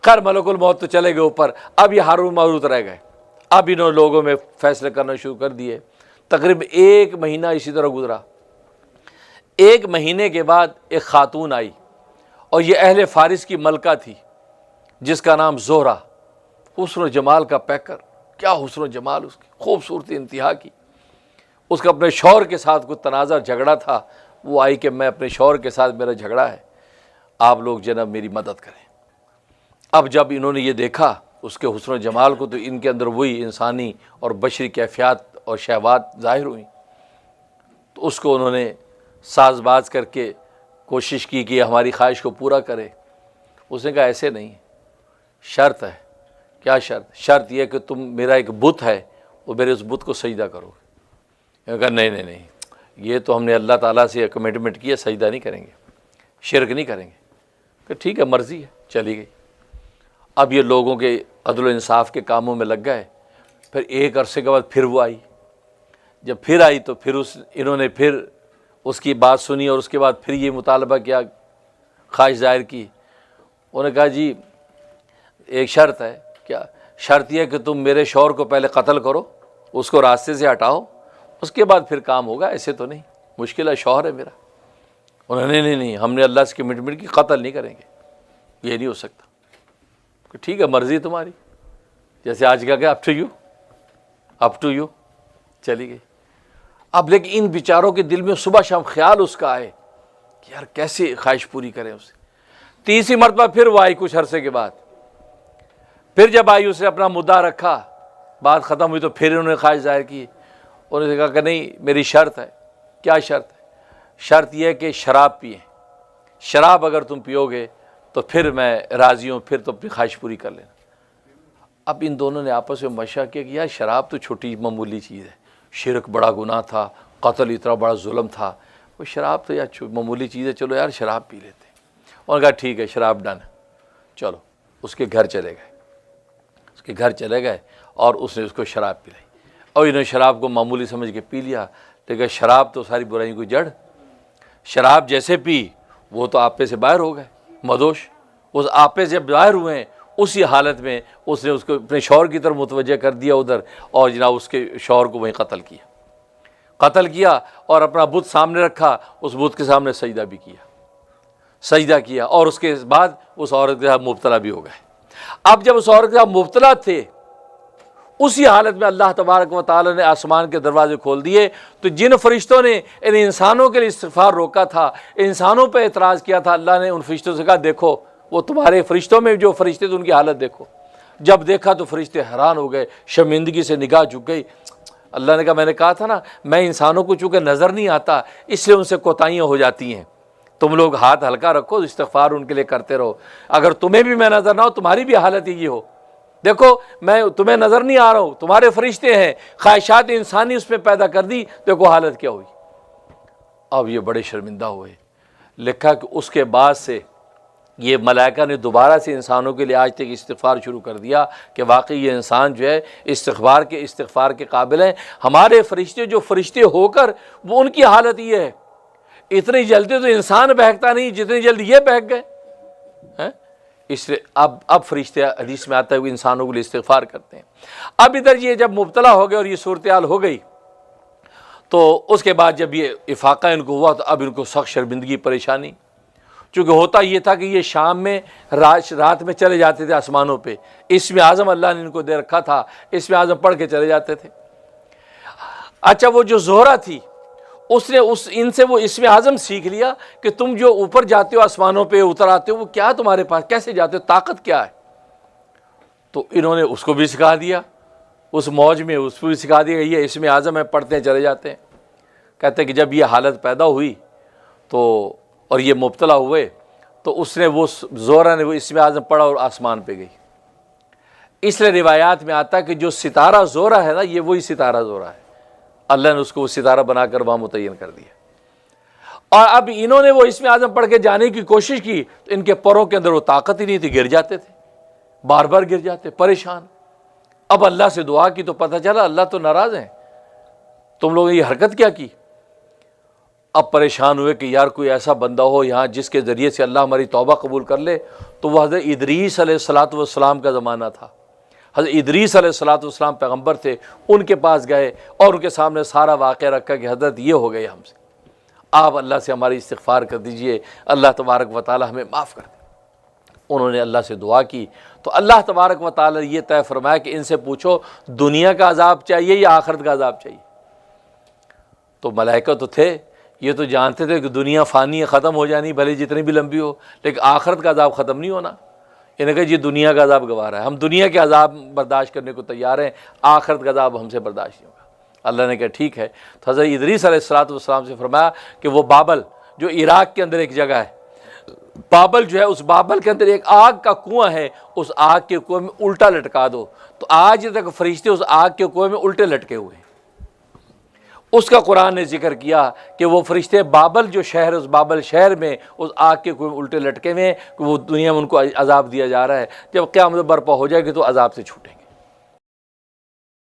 خیر ملک الموت تو چلے گئے اوپر، اب یہ ہارون ماروت رہ گئے۔ اب انہوں نے لوگوں میں فیصلے کرنا شروع کر دیے۔ تقریباً 1 مہینہ اسی طرح گزرا۔ 1 مہینے کے بعد ایک خاتون آئی، اور یہ اہل فارس کی ملکہ تھی جس کا نام زہرہ، حسن و جمال کا پیکر، کیا حسن و جمال اس کی، خوبصورتی انتہا کی۔ اس کا اپنے شوہر کے ساتھ کوئی تنازع جھگڑا تھا، وہ آئی کہ میں اپنے شوہر کے ساتھ میرا جھگڑا ہے، آپ لوگ جناب میری مدد کریں۔ اب جب انہوں نے یہ دیکھا اس کے حسن و جمال کو، تو ان کے اندر وہی انسانی اور بشری کیفیات اور شہوات ظاہر ہوئیں، تو اس کو انہوں نے ساز باز کر کے کوشش کی کہ ہماری خواہش کو پورا کرے۔ اس نے کہا ایسے نہیں، شرط ہے۔ کیا شرط؟ شرط یہ کہ تم میرا ایک بت ہے، وہ میرے اس بت کو سجدہ کرو گے۔ انہوں نے کہا نہیں نہیں نہیں، یہ تو ہم نے اللہ تعالیٰ سے کمٹمنٹ کی ہے، سجدہ نہیں کریں گے، شرک نہیں کریں گے۔ کہ ٹھیک ہے، مرضی ہے، چلی گئی۔ اب یہ لوگوں کے عدل و انصاف کے کاموں میں لگ گئے۔ پھر ایک عرصے کے بعد پھر وہ آئی۔ جب پھر آئی تو پھر انہوں نے پھر اس کی بات سنی، اور اس کے بعد پھر یہ مطالبہ کیا، خواہش ظاہر کی۔ انہوں نے کہا جی ایک شرط ہے۔ کیا شرط؟ یہ کہ تم میرے شوہر کو پہلے قتل کرو، اس کو راستے سے ہٹاؤ، اس کے بعد پھر کام ہوگا، ایسے تو نہیں، مشکل ہے، شوہر ہے میرا۔ انہوں نے نہیں، ہم نے اللہ سے کمٹمنٹ کی، قتل نہیں کریں گے، یہ نہیں ہو سکتا۔ کہ ٹھیک ہے، مرضی تمہاری، جیسے آج کا کہ اپ ٹو یو، چلی گئی۔ اب لیکن ان بیچاروں کے دل میں صبح شام خیال اس کا آئے کہ یار کیسے خواہش پوری کریں اسے۔ 3ری مرتبہ پھر وہ آئی کچھ عرصے کے بعد۔ پھر جب آئی اسے اپنا مدعا رکھا، بات ختم ہوئی، تو پھر انہوں نے خواہش ظاہر کی۔ انہوں نے کہا کہ نہیں، میری شرط ہے۔ کیا شرط ہے؟ شرط یہ ہے کہ شراب پئیں، شراب اگر تم پیو گے تو پھر میں راضی ہوں، پھر تو اپنی خواہش پوری کر لینا۔ اب ان دونوں نے آپس میں مشورہ کیا کہ یار شراب تو چھوٹی معمولی چیز ہے، شرک بڑا گناہ تھا، قتل اتنا بڑا ظلم تھا، وہ شراب تو یار معمولی چیز ہے، چلو یار شراب پی لیتے ہیں۔ انہوں نے کہا ٹھیک ہے، شراب ڈن، چلو۔ اس کے گھر چلے گئے، اور اس نے اس کو شراب پلائی، اور انہوں نے شراب کو معمولی سمجھ کے پی لیا۔ لیکن شراب تو ساری برائیوں کی جڑ، شراب جیسے پی وہ تو آپے سے باہر ہو گئے، مدوش۔ اس آپے سے باہر ہوئے ہیں، اسی حالت میں اس نے اس کو اپنے شوہر کی طرف متوجہ کر دیا ادھر، اور جناب اس کے شوہر کو وہیں قتل کیا، اور اپنا بت سامنے رکھا، اس بت کے سامنے سجدہ کیا، اور اس کے بعد اس عورت کے ساتھ مبتلا بھی ہو گئے۔ اب جب اس عورت کے ساتھ مبتلا تھے، اسی حالت میں اللہ تبارک و تعالی نے آسمان کے دروازے کھول دیے، تو جن فرشتوں نے ان انسانوں کے لیے استغفار روکا تھا، انسانوں پہ اعتراض کیا تھا، اللہ نے ان فرشتوں سے کہا دیکھو وہ تمہارے فرشتوں میں جو فرشتے تھے ان کی حالت دیکھو۔ جب دیکھا تو فرشتے حیران ہو گئے، شرمندگی سے نگاہ جھک گئی۔ اللہ نے کہا میں نے کہا تھا نا، میں انسانوں کو چونکہ نظر نہیں آتا اس لیے ان سے کوتاہیاں ہو جاتی ہیں، تم لوگ ہاتھ ہلکا رکھو، استغفار ان کے لیے کرتے رہو۔ اگر تمہیں بھی میں نظر نہ ہو، تمہاری بھی حالت یہ ہو، دیکھو میں تمہیں نظر نہیں آ رہا ہوں، تمہارے فرشتے ہیں، خواہشات انسانی اس میں پیدا کر دی، دیکھو حالت کیا ہوئی۔ اب یہ بڑے شرمندہ ہوئے۔ لکھا کہ اس کے بعد سے یہ ملائکہ نے دوبارہ سے انسانوں کے لیے آج تک استغفار شروع کر دیا کہ واقعی یہ انسان جو ہے استغفار کے قابل ہے۔ ہمارے فرشتے جو فرشتے ہو کر وہ ان کی حالت یہ ہے، اتنی جلدی تو انسان بہکتا نہیں جتنی جلدی یہ بہک گئے۔ اس لیے اب فرشتے حدیث میں آتا ہے وہ انسانوں کے لیے استغفار کرتے ہیں۔ اب ادھر یہ جب مبتلا ہو گئے اور یہ صورتحال ہو گئی، تو اس کے بعد جب یہ افاقہ ان کو ہوا تو اب ان کو سخت شرمندگی پریشانی، چونکہ ہوتا یہ تھا کہ یہ شام میں رات میں چلے جاتے تھے آسمانوں پہ، اسم اعظم اللہ نے ان کو دے رکھا تھا، اسم اعظم پڑھ کے چلے جاتے تھے۔ اچھا وہ جو زہرہ تھی اس نے ان سے وہ اسم اعظم سیکھ لیا کہ تم جو اوپر جاتے ہو آسمانوں پہ اتر آتے ہو، وہ کیا تمہارے پاس، کیسے جاتے ہو، طاقت کیا ہے؟ تو انہوں نے اس کو بھی سکھا دیا، اس موج میں اس کو بھی سکھا دیا کہ یہ اسم اعظم ہے، پڑھتے ہیں چلے جاتے ہیں۔ کہتے ہیں کہ جب یہ حالت پیدا ہوئی تو اور یہ مبتلا ہوئے تو اس نے وہ زہرہ نے وہ اسم اعظم پڑھا اور آسمان پہ گئی۔ اس لیے روایات میں آتا ہے کہ جو ستارہ زہرہ ہے نا، یہ وہی ستارہ زہرہ ہے، اللہ نے اس کو وہ ستارہ بنا کر وہاں متعین کر دیا۔ اور اب انہوں نے وہ اسم اعظم پڑھ کے جانے کی کوشش کی تو ان کے پروں کے اندر وہ طاقت ہی نہیں تھی، گر جاتے تھے، بار بار گر جاتے، پریشان۔ اب اللہ سے دعا کی تو پتہ چلا اللہ تو ناراض ہیں، تم لوگوں نے یہ حرکت کیا کی؟ اب پریشان ہوئے کہ یار کوئی ایسا بندہ ہو یہاں جس کے ذریعے سے اللہ ہماری توبہ قبول کر لے. تو وہ حضرت ادریس علیہ الصلاۃ والسلام کا زمانہ تھا. حضرت ادریس علیہ الصلاۃ والسلام پیغمبر تھے. ان کے پاس گئے اور ان کے سامنے سارا واقعہ رکھا کہ حضرت یہ ہو گئے ہم سے, آپ اللہ سے ہماری استغفار کر دیجئے, اللہ تبارک و تعالی ہمیں معاف کر دیں. انہوں نے اللہ سے دعا کی تو اللہ تبارک و تعالی نے یہ طے فرمایا کہ ان سے پوچھو دنیا کا عذاب چاہیے یا آخرت کا عذاب چاہیے. تو ملائکہ تو تھے, یہ تو جانتے تھے کہ دنیا فانی ہے, ختم ہو جانی بھلے جتنی بھی لمبی ہو, لیکن آخرت کا عذاب ختم نہیں ہونا. انہوں نے کہا یہ دنیا کا عذاب گوارا ہے, ہم دنیا کے عذاب برداشت کرنے کو تیار ہیں, آخرت کا عذاب ہم سے برداشت نہیں ہوگا. اللہ نے کہا ٹھیک ہے. تو حضرت ادریس علیہ الصلاۃ والسلام سے فرمایا کہ وہ بابل جو عراق کے اندر ایک جگہ ہے, بابل جو ہے اس بابل کے اندر ایک آگ کا کنواں ہے, اس آگ کے کنویں میں الٹا لٹکا دو. تو آج تک فرشتے اس آگ کے کنویں میں الٹے لٹکے ہوئے ہیں. اس کا قرآن نے ذکر کیا کہ وہ فرشتے بابل جو شہر ہے اس بابل شہر میں اس آگ کے کنویں میں الٹے لٹکے ہوئے ہیں کہ وہ دنیا میں ان کو عذاب دیا جا رہا ہے. جب قیامت برپا ہو جائے گی تو عذاب سے چھوٹیں گے.